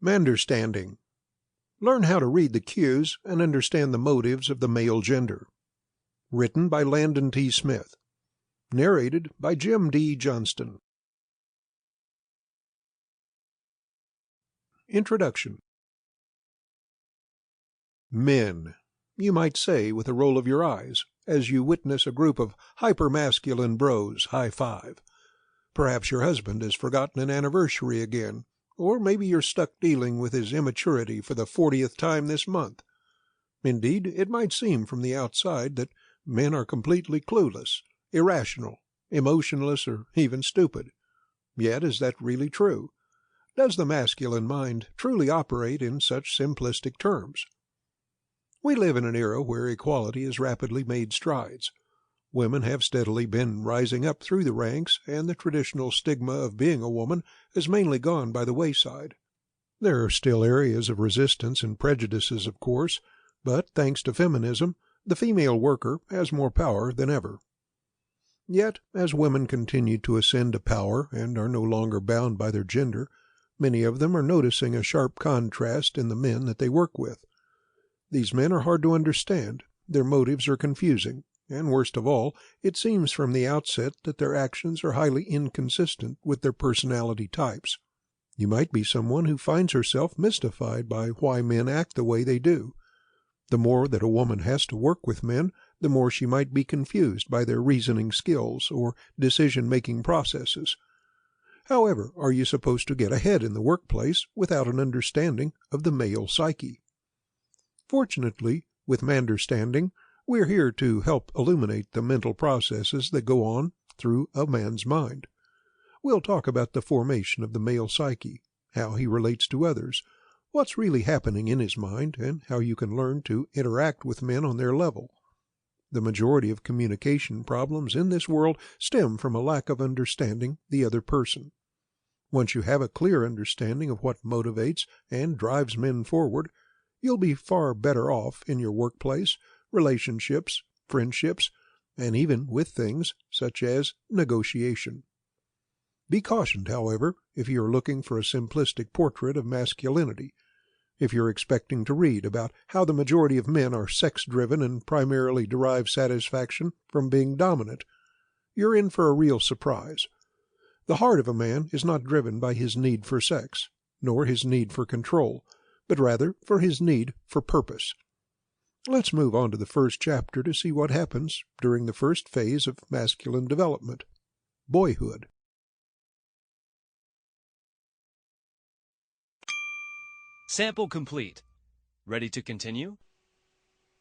Manderstanding. Learn how to read the cues and understand the motives of the male gender. Written by Landon T. Smith. Narrated by Jim D. Johnston. Introduction. Men, you might say with a roll of your eyes, as you witness a group of hyper-masculine bros high-five. Perhaps your husband has forgotten an anniversary again, or maybe you're stuck dealing with his immaturity for the 40th time this month. Indeed, it might seem from the outside that men are completely clueless, irrational, emotionless, or even stupid. Yet is that really true? Does the masculine mind truly operate in such simplistic terms? We live in an era where equality has rapidly made strides. Women have steadily been rising up through the ranks, and the traditional stigma of being a woman has mainly gone by the wayside. There are still areas of resistance and prejudices, of course, but thanks to feminism, the female worker has more power than ever. Yet, as women continue to ascend to power and are no longer bound by their gender, many of them are noticing a sharp contrast in the men that they work with. These men are hard to understand, their motives are confusing, and worst of all, it seems from the outset that their actions are highly inconsistent with their personality types. You might be someone who finds herself mystified by why men act the way they do. The more that a woman has to work with men, the more she might be confused by their reasoning skills or decision-making processes. However, are you supposed to get ahead in the workplace without an understanding of the male psyche? Fortunately, with Manderstanding, we're here to help illuminate the mental processes that go on through a man's mind. We'll talk about the formation of the male psyche, how he relates to others, what's really happening in his mind, and how you can learn to interact with men on their level. The majority of communication problems in this world stem from a lack of understanding the other person. Once you have a clear understanding of what motivates and drives men forward, you'll be far better off in your workplace, relationships, friendships, and even with things such as negotiation. Be cautioned, however, if you are looking for a simplistic portrait of masculinity. If you're expecting to read about how the majority of men are sex-driven and primarily derive satisfaction from being dominant, you're in for a real surprise. The heart of a man is not driven by his need for sex, nor his need for control, but rather for his need for purpose. Let's move on to the first chapter to see what happens during the first phase of masculine development, boyhood. Sample complete. Ready to continue?